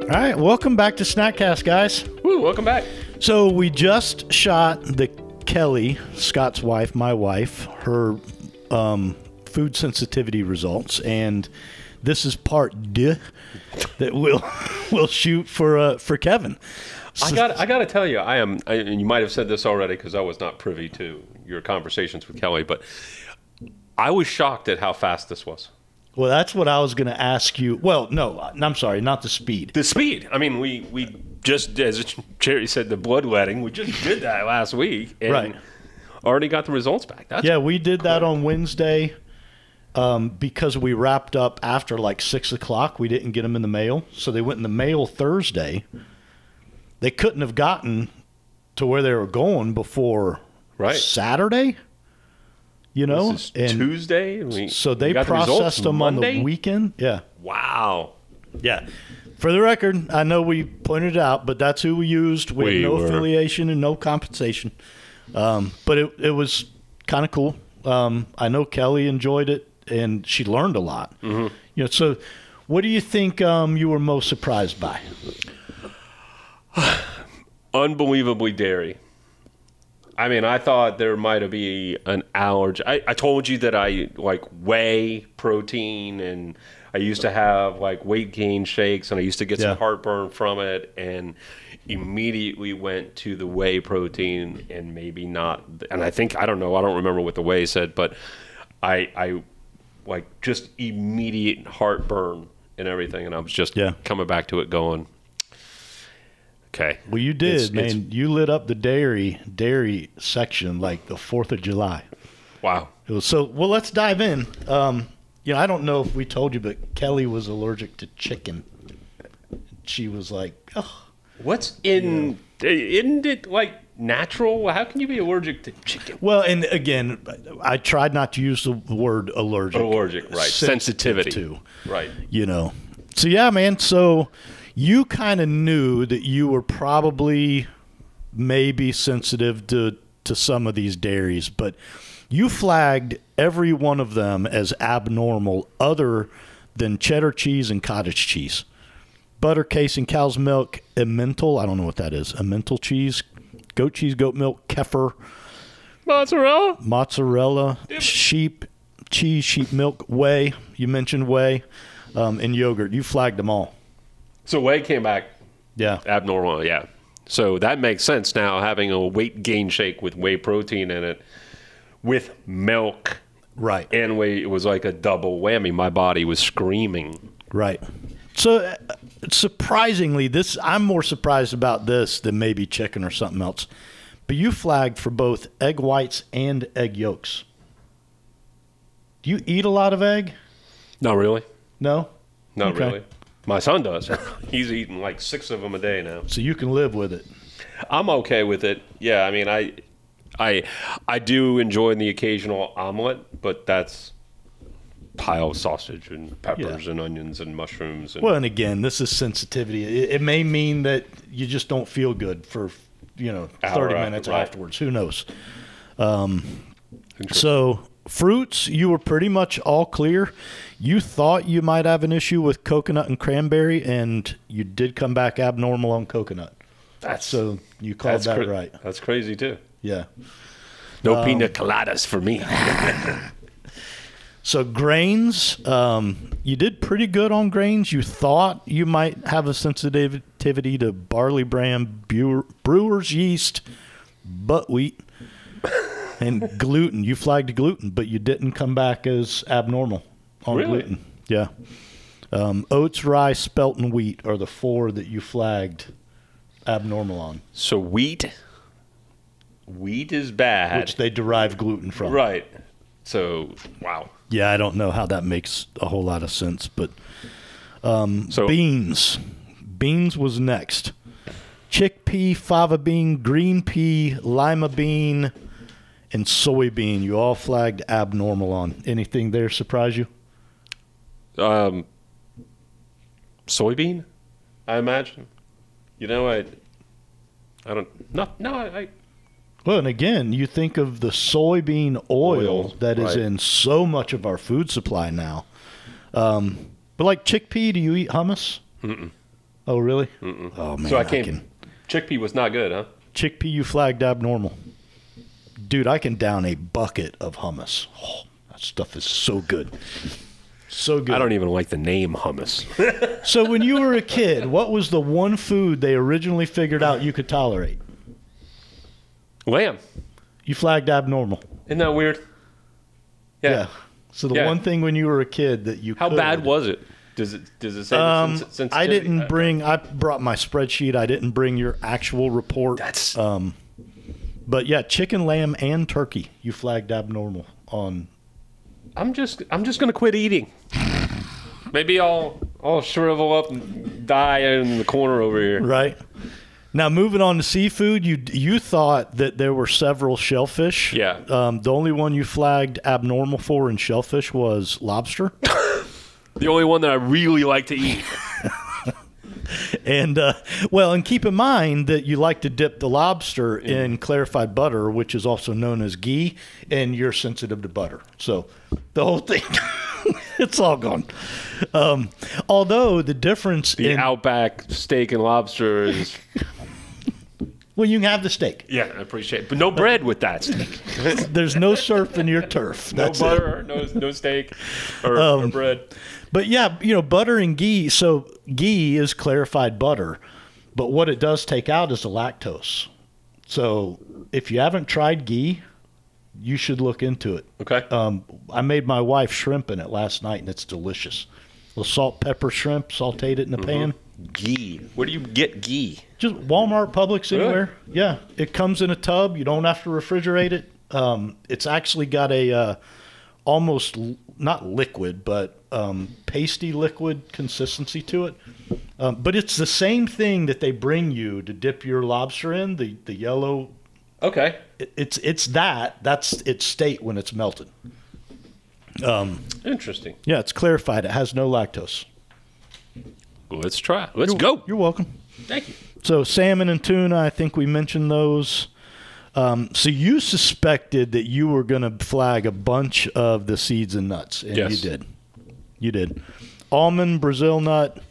All right, welcome back to Snackcast, guys. Woo, welcome back. So we just shot the Kelly, Scott's wife, my wife, her food sensitivity results, and this is part 2 that we'll shoot for Kevin. I got to tell you, and you might have said this already because I was not privy to your conversations with Kelly, but I was shocked at how fast this was. Well, that's what I was going to ask you. Well, no, I'm sorry, not the speed. The speed. I mean, we just, as Jerry said, the bloodletting, we just did that last week. And right. Already got the results back. We did that on Wednesday because we wrapped up after like 6 o'clock. We didn't get them in the mail. So they went in the mail Thursday. They couldn't have gotten to where they were going before Saturday. You know, this is Tuesday. So they processed them on the weekend. Yeah. Wow. Yeah. For the record, I know we pointed it out, but that's who we used. We had no affiliation and no compensation. But it was kind of cool. I know Kelly enjoyed it, and she learned a lot. Mm-hmm. You know, so what do you think you were most surprised by? Unbelievably dairy. I mean, I thought there might be an allergy. I told you that I like whey protein, and I used to have like weight gain shakes, and I used to get some heartburn from it, and immediately went to the whey protein, and maybe not. And I don't remember what the whey said, but I like just immediate heartburn and everything, and I was just coming back to it going, okay. Well, you did, man. You lit up the dairy section like the 4th of July. Wow. It was well, let's dive in. You know, I don't know if we told you, but Kelly was allergic to chicken. She was like, oh. What's isn't it like natural? How can you be allergic to chicken? Well, and again, I tried not to use the word allergic. Allergic, right. Sensitivity. To, right. You know. So, yeah, man. So you kind of knew that you were probably maybe sensitive to some of these dairies, but you flagged every one of them as abnormal other than cheddar cheese and cottage cheese. Butter, casein, cow's milk, emmental. I don't know what that is. Emmental cheese, goat milk, kefir. Mozzarella, sheep cheese, sheep milk, whey. You mentioned whey, and yogurt. You flagged them all. So whey came back abnormal, yeah. So that makes sense now, having a weight gain shake with whey protein in it, with milk. Right. And whey, it was like a double whammy. My body was screaming. Right. So surprisingly, I'm more surprised about this than maybe chicken or something else. But you flagged for both egg whites and egg yolks. Do you eat a lot of egg? Not really. No? Not really. My son does. He's eating like 6 of them a day now. So you can live with it. I'm okay with it. Yeah, I mean, I do enjoy the occasional omelet, but that's pile of sausage and peppers and onions and mushrooms. Well, and again, this is sensitivity. It may mean that you just don't feel good for 30 minutes afterwards. Who knows? So fruits, you were pretty much all clear. You thought you might have an issue with coconut and cranberry, and you did come back abnormal on coconut. So you called that right. That's crazy too. Yeah. No pina coladas for me. So grains, you did pretty good on grains. You thought you might have a sensitivity to barley bran, brewer's yeast, buckwheat, and gluten. You flagged gluten, but you didn't come back as abnormal on gluten. Yeah. Oats, rye, spelt, and wheat are the 4 that you flagged abnormal on. So wheat is bad. Which they derive gluten from. Right. So, wow. Yeah, I don't know how that makes a whole lot of sense, but beans. Beans was next. Chickpea, fava bean, green pea, lima bean, and soybean. You all flagged abnormal on. Anything there surprise you? Soybean, I imagine. You know, I don't. Well, and again, you think of the soybean oil that is in so much of our food supply now. But like chickpea, do you eat hummus? Mm-mm. Oh, really? Mm-mm. Oh, man. So I can't. Chickpea was not good, huh? Chickpea you flagged abnormal. Dude, I can down a bucket of hummus. Oh, that stuff is so good. So good. I don't even like the name hummus. So when you were a kid, what was the one food they originally figured out you could tolerate? Lamb. You flagged abnormal. Isn't that weird? Yeah. So the one thing when you were a kid that you How bad was it? Does it say the sensitivity? I didn't bring. I brought my spreadsheet. I didn't bring your actual report. That's. But yeah, chicken, lamb, and turkey. You flagged abnormal on. I'm just gonna quit eating. Maybe I'll shrivel up and die in the corner over here. Right. Now moving on to seafood, you thought that there were several shellfish. Yeah. The only one you flagged abnormal for in shellfish was lobster. The only one that I really like to eat. And and keep in mind that you like to dip the lobster in clarified butter, which is also known as ghee, and you're sensitive to butter. So the whole thing, it's all gone. Although the difference The in Outback steak and lobster is. well, you can have the steak. Yeah, I appreciate it. But no bread with that steak. There's no surf in your turf. No That's butter, no steak or bread. But yeah, butter and ghee. So ghee is clarified butter, but what it does take out is the lactose. So if you haven't tried ghee, you should look into it. Okay. I made my wife shrimp in it last night, and it's delicious. A little salt, pepper shrimp, sauteed it in a pan. Ghee. Where do you get ghee? Just Walmart, Publix, anywhere. Yeah, it comes in a tub. You don't have to refrigerate it. It's actually got a almost not liquid, but pasty liquid consistency to it. But it's the same thing that they bring you to dip your lobster in, the yellow. Okay. It's that's its state when it's melted. Interesting. Yeah, it's clarified. It has no lactose. Well, let's try it. Let's go. You're welcome. Thank you. So salmon and tuna, I think we mentioned those. So you suspected that you were going to flag a bunch of the seeds and nuts, and Yes. you did. You did. Almond, Brazil nut,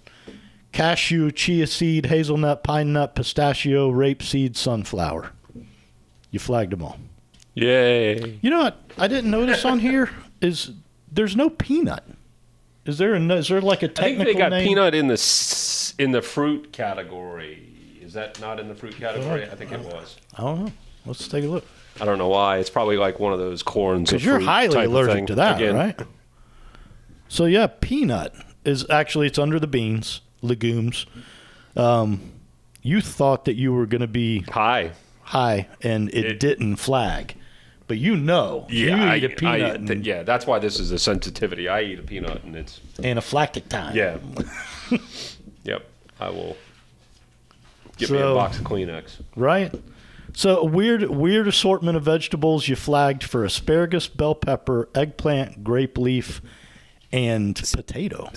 cashew, chia seed, hazelnut, pine nut, pistachio, rapeseed, sunflower. You flagged them all. Yay. You know what I didn't notice on here is there's no peanut. Is there like a I think technical they got name? peanut in the fruit category. Is that not in the fruit category? I think it was. I don't know. Let's take a look. I don't know why. It's probably like one of those corns. Because you're highly allergic to that, Again. right? So yeah, peanut is actually, it's under the beans, legumes. You thought that you were going to be High. and it didn't flag. But you eat a peanut yeah, that's why this is a sensitivity. I eat a peanut and it's anaphylactic time. yeah. Yep, I will get me a box of Kleenex. Right? So a weird assortment of vegetables you flagged for asparagus, bell pepper, eggplant, grape leaf, and potato.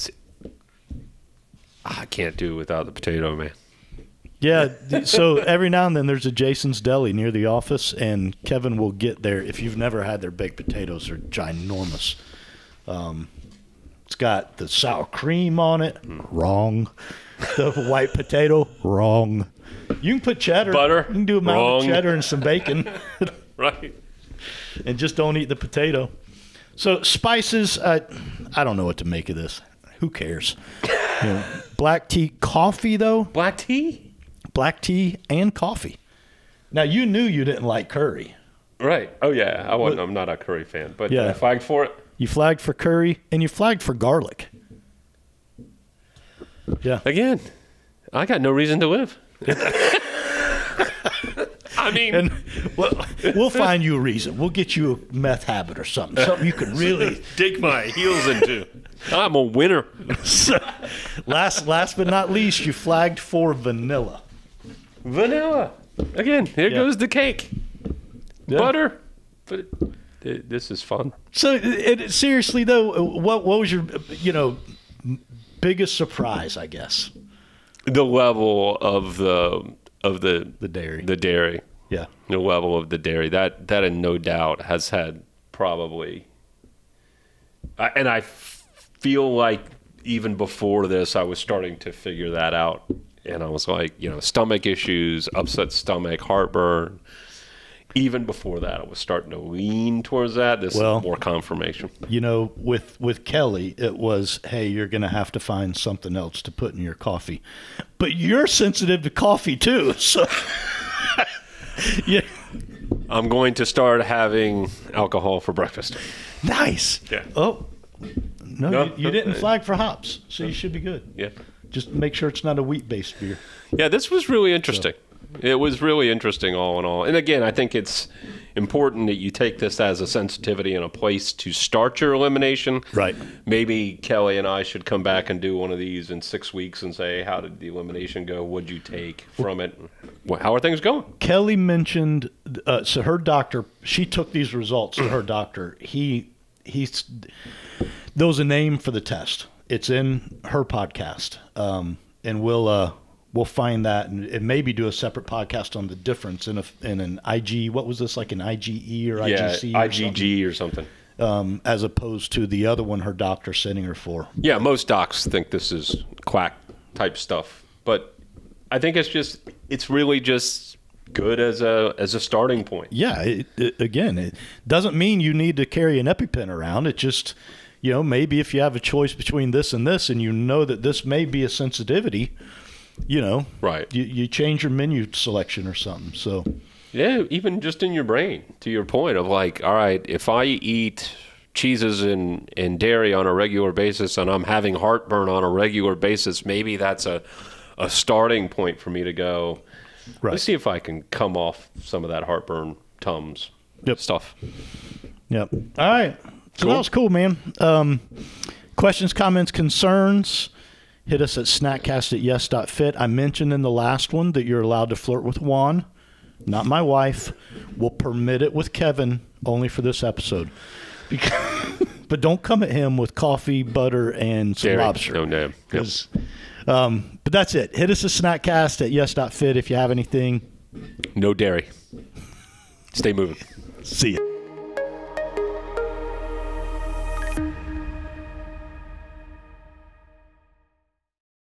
I can't do without the potato, man. Yeah, so every now and then there's a Jason's Deli near the office, and Kevin will get there. If you've never had their baked potatoes, they're ginormous. It's got the sour cream on it. Wrong. The white potato. Wrong. You can put cheddar. Butter. You can do a mountain Wrong. of cheddar and some bacon. Right. And just don't eat the potato. So spices, I don't know what to make of this. Who cares? Black tea, coffee, though. Black tea? Black tea and coffee. Now, you knew you didn't like curry. Right. Oh, yeah. I'm not a curry fan, but Yeah. I flagged for it. You flagged for curry, and you flagged for garlic. Yeah. Again, I got no reason to live. I mean, And we'll find you a reason. We'll get you a meth habit or something. Something you can really. dig my heels into. I'm a winner. So, last but not least, you flagged for vanilla. Vanilla. Again, here Yeah. goes the cake. Yeah. Butter. But this is fun. So, seriously though, what was your biggest surprise? I guess The level of the dairy. The dairy. Yeah. The level of the dairy. That in no doubt has had probably. And I feel like even before this, I was starting to figure that out And I was like, stomach issues, upset stomach, heartburn. Even before that, I was starting to lean towards that. This is more confirmation. With Kelly, it was, hey, you're going to have to find something else to put in your coffee. But you're sensitive to coffee too, so yeah. I'm going to start having alcohol for breakfast. Nice. Yeah. Oh, no. You didn't flag for hops, so you should be good. Yeah. Just make sure it's not a wheat-based beer. Yeah, this was really interesting. It was really interesting all in all. And again, I think it's important that you take this as a sensitivity and a place to start your elimination. Right. Maybe Kelly and I should come back and do one of these in 6 weeks and say, how did the elimination go? What'd you take from it? How are things going? Kelly mentioned, so her doctor, she took these results to her doctor. There was a name for the test. It's in her podcast. And we'll find that and maybe do a separate podcast on the difference in an IG. What was this, like an IgE or IgC? IgG or something. As opposed to the other one her doctor's sending her for. Yeah, most docs think this is quack type stuff, but I think it's really just good as a starting point. Yeah, it doesn't mean you need to carry an EpiPen around. It just, maybe if you have a choice between this and this, and that this may be a sensitivity. Right. You change your menu selection or something. So, yeah, even just in your brain, to your point of like, all right, if I eat cheeses and dairy on a regular basis and I'm having heartburn on a regular basis, maybe that's a starting point for me to go, right. Let's see if I can come off some of that heartburn Tums stuff. Yep. All right. So that was cool, man. Questions, comments, concerns. Hit us at snackcast@yes.fit. I mentioned in the last one that you're allowed to flirt with Juan, not my wife. We'll permit it with Kevin only for this episode. But don't come at him with coffee, butter, and some lobster. No, no. Yep. But that's it. Hit us at snackcast@yes.fit if you have anything. No dairy. Stay moving. See ya.